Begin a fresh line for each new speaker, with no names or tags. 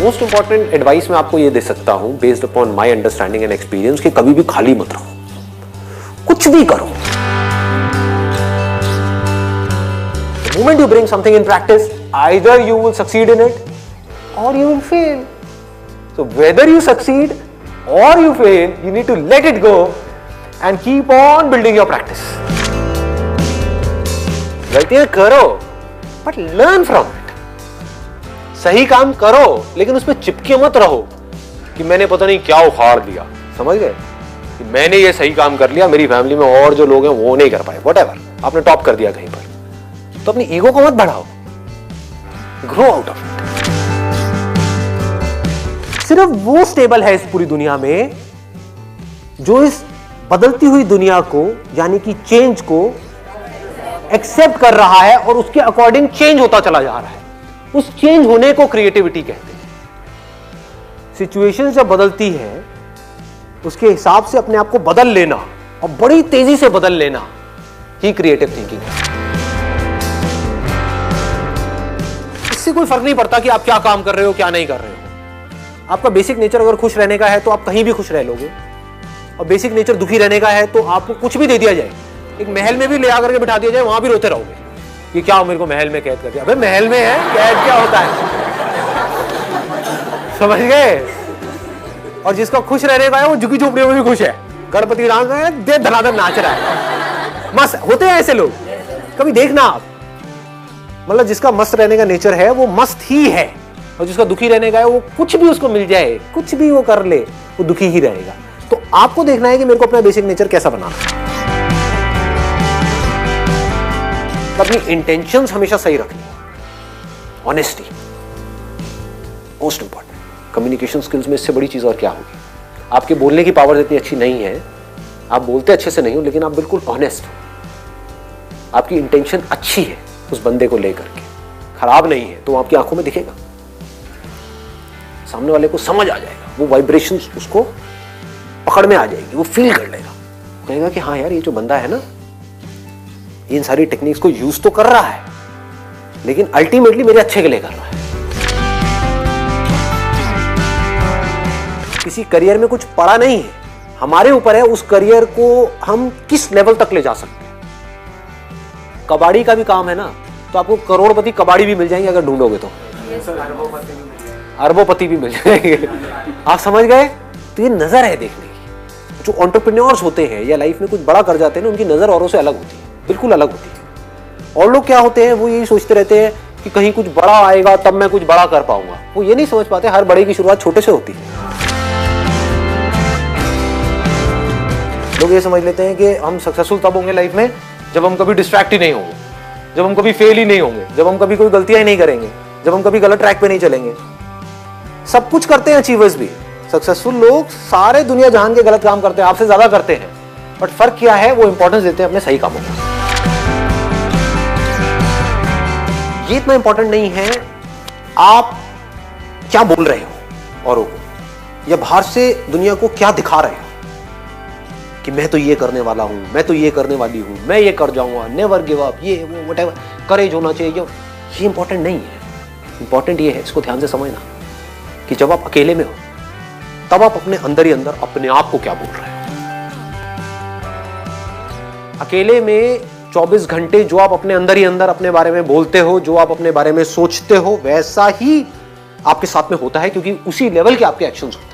Most important advice मैं आपको ये दे सकता हूं based upon my understanding and experience कि कभी भी खाली मत रहो, कुछ भी करो। The moment you bring something in practice, either you will succeed in it or you will fail. So whether you succeed or you fail, you need to let it go and keep on building your practice. गलतियां करो but learn from it. सही काम करो लेकिन उसमें चिपके मत रहो कि मैंने पता नहीं क्या उखाड़ दिया, समझ गए कि मैंने ये सही काम कर लिया, मेरी फैमिली में और जो लोग हैं वो नहीं कर पाए, व्हाटएवर, आपने टॉप कर दिया कहीं पर, तो अपनी ईगो को मत बढ़ाओ, ग्रो आउट ऑफ इट। सिर्फ वो स्टेबल है इस पूरी दुनिया में जो इस बदलती हुई दुनिया को यानी कि चेंज को एक्सेप्ट कर रहा है और उसके अकॉर्डिंग चेंज होता चला जा रहा है। उस चेंज होने को क्रिएटिविटी कहते हैं। सिचुएशन जब बदलती है उसके हिसाब से अपने आप को बदल लेना और बड़ी तेजी से बदल लेना ही क्रिएटिव थिंकिंग है। इससे कोई फर्क नहीं पड़ता कि आप क्या काम कर रहे हो क्या नहीं कर रहे हो। आपका बेसिक नेचर अगर खुश रहने का है तो आप कहीं भी खुश रह लोगे, और बेसिक नेचर दुखी रहने का है तो आपको कुछ भी दे दिया जाए, एक महल में भी ले आकर के बिठा दिया जाए, वहां भी रोते रहोगे कि क्या मेरे को महल में कैद कर दिया। अबे महल में है, कैद क्या होता है, समझ गए। और जिसका खुश रहने का है वो झुकी झोपड़ियों में भी खुश है, गणपति डांस रहा है, दे धनाधन नाच रहा है, मस्त होते हैं ऐसे लोग। कभी देखना आप, मतलब जिसका मस्त रहने का नेचर है वो मस्त ही है, और जिसका दुखी रहने का है वो कुछ भी उसको मिल जाए, कुछ भी वो कर ले, वो दुखी ही रहेगा। तो आपको देखना है कि मेरे को अपना बेसिक नेचर कैसा बनाना है। अपनी इंटेंशंस हमेशा सही रखनी, honesty most important. Communication skills में इससे बड़ी चीज और क्या होगी। आपके बोलने की पावर इतनी अच्छी नहीं है, आप बोलते अच्छे से नहीं हो, लेकिन आप बिल्कुल ऑनेस्ट हो, आपकी इंटेंशन अच्छी है उस बंदे को लेकर के, खराब नहीं है, तो आपकी आंखों में दिखेगा, सामने वाले को समझ आ जाएगा, वो वाइब्रेशन उसको पकड़ में आ जाएगी, वो फील कर लेगा, कहेगा कि हाँ यार ये जो बंदा है ना इन सारी टेक्निक्स को यूज तो कर रहा है लेकिन अल्टीमेटली मेरे अच्छे के लिए कर रहा है। किसी करियर में कुछ पड़ा नहीं है, हमारे ऊपर है उस करियर को हम किस लेवल तक ले जा सकते हैं। कबाड़ी का भी काम है ना, तो आपको करोड़पति कबाड़ी भी मिल जाएंगे अगर ढूंढोगे तो, अरबोपति भी मिल जाएंगे, आप समझ गए। तो ये नजर है देखने की। जो एंटरप्रेन्योर्स होते हैं या लाइफ में कुछ बड़ा कर जाते हैं ना, उनकी नजर औरों से अलग होती है, बिल्कुल अलग होती है। और लोग क्या होते हैं, वो यही सोचते रहते हैं कि कहीं कुछ बड़ा आएगा तब मैं कुछ बड़ा कर पाऊंगा। वो ये नहीं समझ पाते हर बड़े की शुरुआत छोटे से होती है। लोग ये समझ लेते हैं कि हम सक्सेसफुल तब होंगे लाइफ में जब हम कभी डिस्ट्रैक्ट ही नहीं होंगे, जब हम कभी फेल ही नहीं होंगे, जब हम कभी कोई गलतियां ही नहीं करेंगे, जब हम कभी गलत ट्रैक पे नहीं चलेंगे। सब कुछ करते हैं अचीवर्स भी, सक्सेसफुल लोग सारे दुनिया जहान के गलत काम करते हैं, आपसे ज्यादा करते हैं, बट फर्क क्या है, वो इंपॉर्टेंस देते हैं अपने सही कामों को। ये इतना इंपॉर्टेंट नहीं है आप क्या बोल रहे हो औरों को, या बाहर से दुनिया को क्या दिखा रहे हो कि मैं तो ये करने वाला हूं, मैं तो ये करने वाली हूं, मैं ये कर जाऊंगा, नेवर गिव अप, ये वो व्हाटएवर, करेज होना चाहिए। ये इंपॉर्टेंट नहीं है। इंपॉर्टेंट ये है, इसको ध्यान से समझना, कि जब आप अकेले में हो तब आप अपने अंदर ही अंदर अपने आप को क्या बोल रहे हो। अकेले में 24 घंटे जो आप अपने अंदर ही अंदर अपने बारे में बोलते हो, जो आप अपने बारे में सोचते हो, वैसा ही आपके साथ में होता है, क्योंकि उसी लेवल के आपके एक्शंस होते हैं।